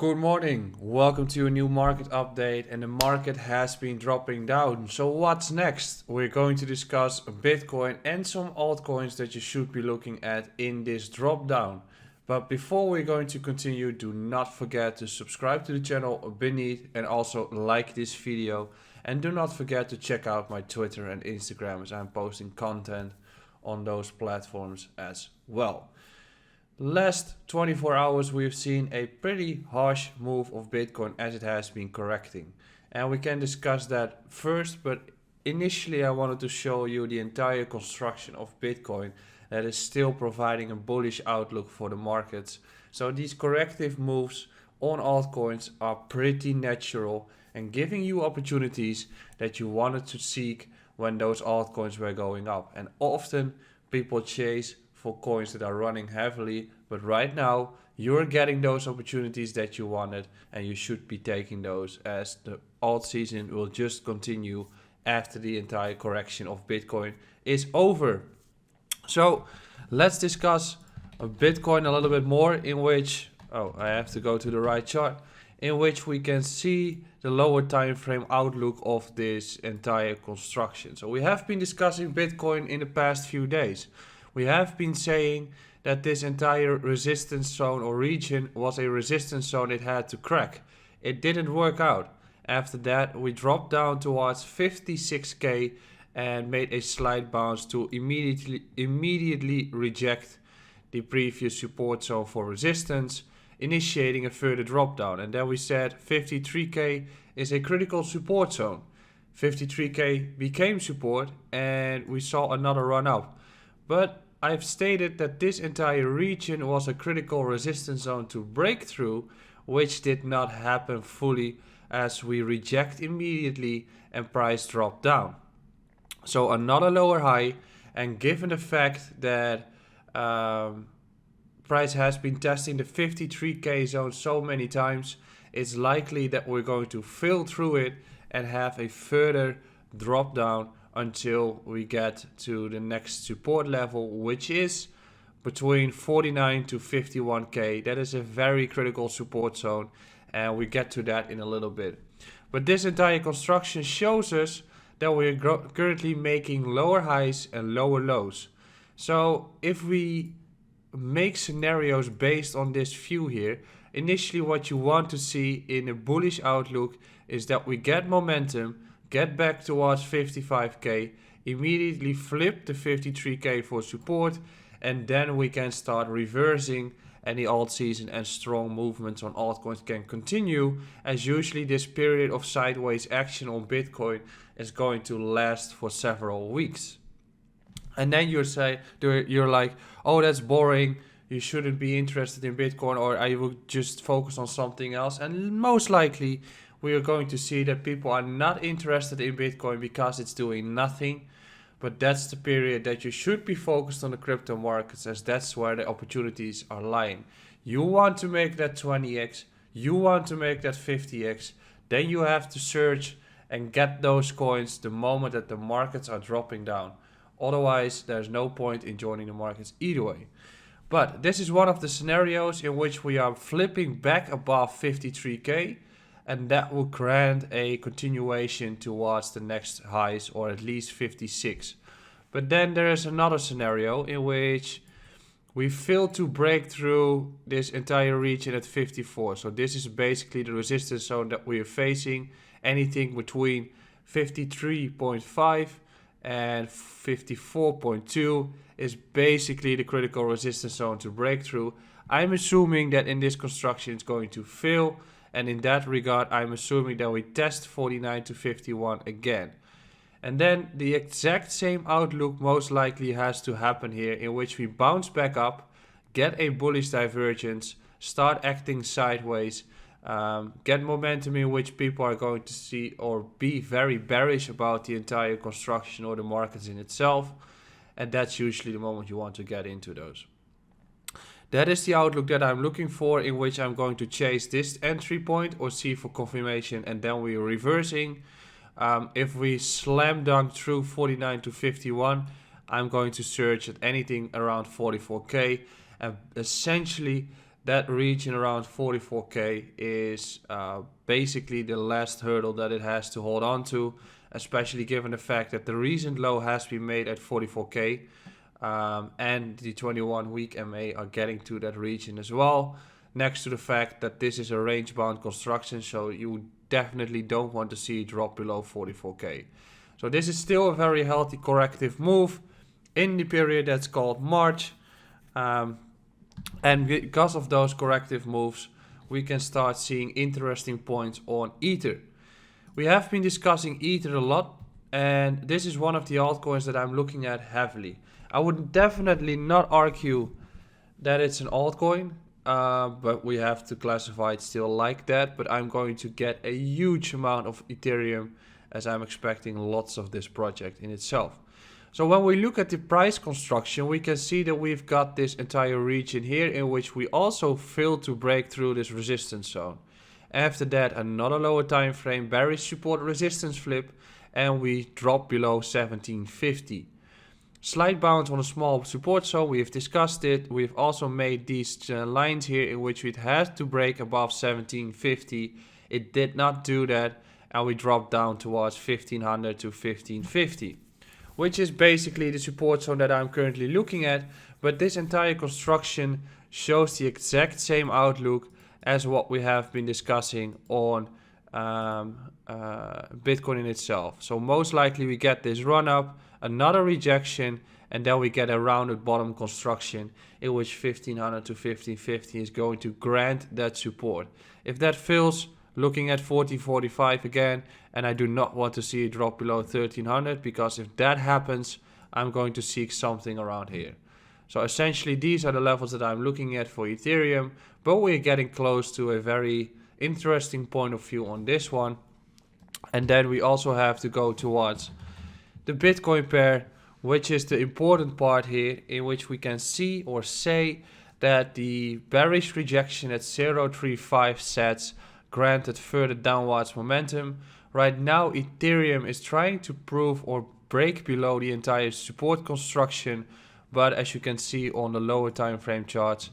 Good morning. Welcome to a new market update, and the market has been dropping down. So what's next? We're going to discuss Bitcoin and some altcoins that you should be looking at in this drop down. But before we're going to continue, do not forget to subscribe to the channel beneath and also like this video. And do not forget to check out my Twitter and Instagram as I'm posting content on those platforms as well. Last 24 hours we've seen a pretty harsh move of Bitcoin as it has been correcting, and we can discuss that first, but initially I wanted to show you the entire construction of Bitcoin that is still providing a bullish outlook for the markets. So these corrective moves on altcoins are pretty natural and giving you opportunities that you wanted to seek when those altcoins were going up. And often people chase for coins that are running heavily, but right now you're getting those opportunities that you wanted, and you should be taking those as the alt season will just continue after the entire correction of Bitcoin is over. So let's discuss Bitcoin a little bit more, in which I have to go to the right chart, in which we can see the lower time frame outlook of this entire construction. So we have been discussing Bitcoin in the past few days. We have been saying that this entire resistance zone or region was a resistance zone it had to crack. It didn't work out. After that, we dropped down towards 56k and made a slight bounce to immediately reject the previous support zone for resistance, initiating a further drop down. And then we said 53k is a critical support zone. 53k became support and we saw another run up. But I've stated that this entire region was a critical resistance zone to break through, which did not happen fully as we reject immediately and price dropped down. So another lower high, and given the fact that price has been testing the 53k zone so many times, it's likely that we're going to fill through it and have a further drop down until we get to the next support level, which is between 49 to 51k. That is a very critical support zone, and we get to that in a little bit. But this entire construction shows us that we're currently making lower highs and lower lows. So if we make scenarios based on this view here, initially what you want to see in a bullish outlook is that we get momentum, get back towards 55k, immediately flip the 53k for support, and then we can start reversing, and the alt season and strong movements on altcoins can continue, as usually this period of sideways action on Bitcoin is going to last for several weeks. And then you're like, oh, that's boring, you shouldn't be interested in Bitcoin, or I will just focus on something else. And most likely we are going to see that people are not interested in Bitcoin because it's doing nothing. But that's the period that you should be focused on the crypto markets, as that's where the opportunities are lying. You want to make that 20x, you want to make that 50x, then you have to search and get those coins the moment that the markets are dropping down. Otherwise, there's no point in joining the markets either way. But this is one of the scenarios in which we are flipping back above 53k, and that will grant a continuation towards the next highs, or at least 56. But then there is another scenario in which we fail to break through this entire region at 54. So this is basically the resistance zone that we are facing. Anything between 53.5 and 54.2 is basically the critical resistance zone to break through. I'm assuming that in this construction it's going to fail. And in that regard, I'm assuming that we test 49 to 51 again. And then the exact same outlook most likely has to happen here, in which we bounce back up, get a bullish divergence, start acting sideways, get momentum in which people are going to see or be very bearish about the entire construction or the markets in itself. And that's usually the moment you want to get into those. That is the outlook that I'm looking for, in which I'm going to chase this entry point or see for confirmation, and then we're reversing. If we slam dunk through 49 to 51, I'm going to search at anything around 44k, and essentially that region around 44k is basically the last hurdle that it has to hold on to, especially given the fact that the recent low has been made at 44k, and the 21-week MA are getting to that region as well, next to the fact that this is a range-bound construction, so you definitely don't want to see it drop below 44k. So this is still a very healthy corrective move in the period that's called March. And because of those corrective moves, we can start seeing interesting points on Ether. We have been discussing Ether a lot, and this is one of the altcoins that I'm looking at heavily. I would definitely not argue that it's an altcoin, but we have to classify it still like that. But I'm going to get a huge amount of Ethereum, as I'm expecting lots of this project in itself. So when we look at the price construction, we can see that we've got this entire region here in which we also failed to break through this resistance zone. After that, another lower time frame bearish support resistance flip, and we drop below 1750. Slight bounce on a small support zone, we've discussed it. We've also made these lines here in which it had to break above 1750. It did not do that, and we dropped down towards 1500 to 1550. Which is basically the support zone that I'm currently looking at, but this entire construction shows the exact same outlook as what we have been discussing on Bitcoin in itself. So most likely we get this run up, another rejection, and then we get a rounded bottom construction in which 1500 to 1550 is going to grant that support. If that fails, looking at 1445 again, and I do not want to see it drop below 1300, because if that happens, I'm going to seek something around here. So essentially these are the levels that I'm looking at for Ethereum, but we're getting close to a very interesting point of view on this one. And then we also have to go towards the Bitcoin pair, which is the important part here, in which we can see or say that the bearish rejection at 0.35 sets granted further downwards momentum. Right now Ethereum is trying to prove or break below the entire support construction, but as you can see on the lower time frame charts,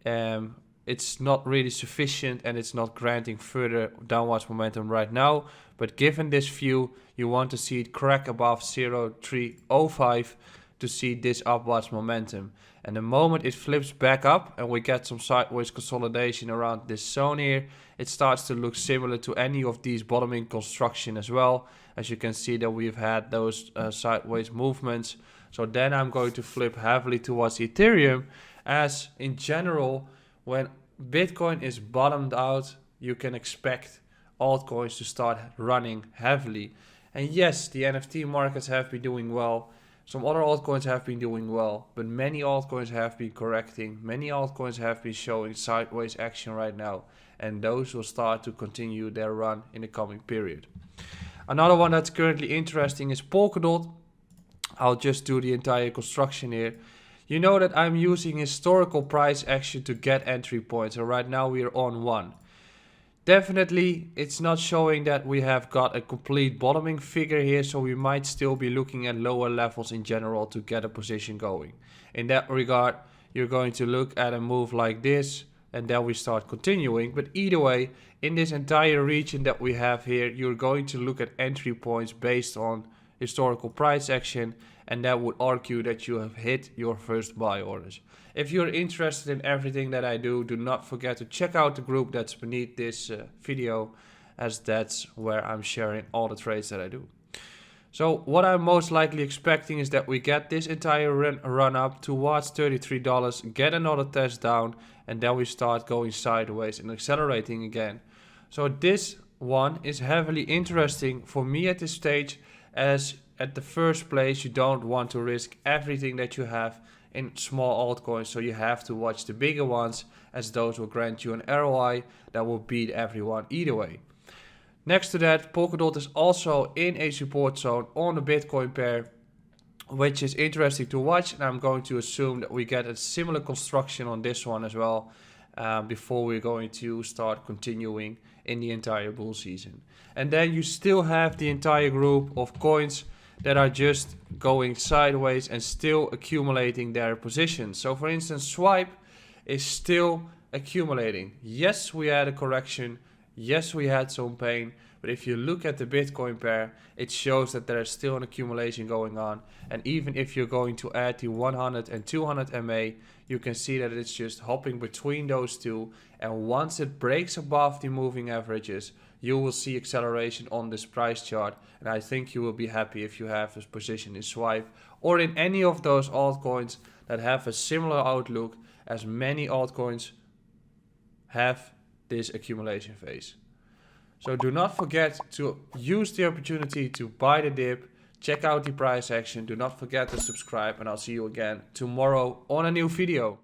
it's not really sufficient and it's not granting further downwards momentum right now. But given this view, you want to see it crack above 0.305 to see this upwards momentum. And the moment it flips back up and we get some sideways consolidation around this zone here, it starts to look similar to any of these bottoming construction as well. As you can see that we've had those sideways movements. So then I'm going to flip heavily towards Ethereum, as in general, when Bitcoin is bottomed out, you can expect altcoins to start running heavily. And yes, the NFT markets have been doing well. Some other altcoins have been doing well, but many altcoins have been correcting. Many altcoins have been showing sideways action right now, and those will start to continue their run in the coming period. Another one that's currently interesting is Polkadot. I'll just do the entire construction here. You know that I'm using historical price action to get entry points, and right now we are on one. Definitely, it's not showing that we have got a complete bottoming figure here, so we might still be looking at lower levels in general to get a position going. In that regard, you're going to look at a move like this, and then we start continuing. But either way, in this entire region that we have here, you're going to look at entry points based on historical price action, and that would argue that you have hit your first buy orders. If you're interested in everything that I do, do not forget to check out the group that's beneath this video, as that's where I'm sharing all the trades that I do. So what I'm most likely expecting is that we get this entire run up towards $33, get another test down, and then we start going sideways and accelerating again. So this one is heavily interesting for me at this stage, as at the first place you don't want to risk everything that you have in small altcoins, so you have to watch the bigger ones, as those will grant you an ROI that will beat everyone either way. Next to that, Polkadot is also in a support zone on the Bitcoin pair, which is interesting to watch, and I'm going to assume that we get a similar construction on this one as well, before we're going to start continuing in the entire bull season. And then you still have the entire group of coins that are just going sideways and still accumulating their positions. So for instance, Swipe is still accumulating. Yes, we had a correction. Yes, we had some pain. But if you look at the Bitcoin pair, it shows that there is still an accumulation going on. And even if you're going to add the 100 and 200 MA, you can see that it's just hopping between those two. And once it breaks above the moving averages, you will see acceleration on this price chart. And I think you will be happy if you have this position in Swipe or in any of those altcoins that have a similar outlook, as many altcoins have this accumulation phase. So do not forget to use the opportunity to buy the dip, check out the price action, do not forget to subscribe, and I'll see you again tomorrow on a new video.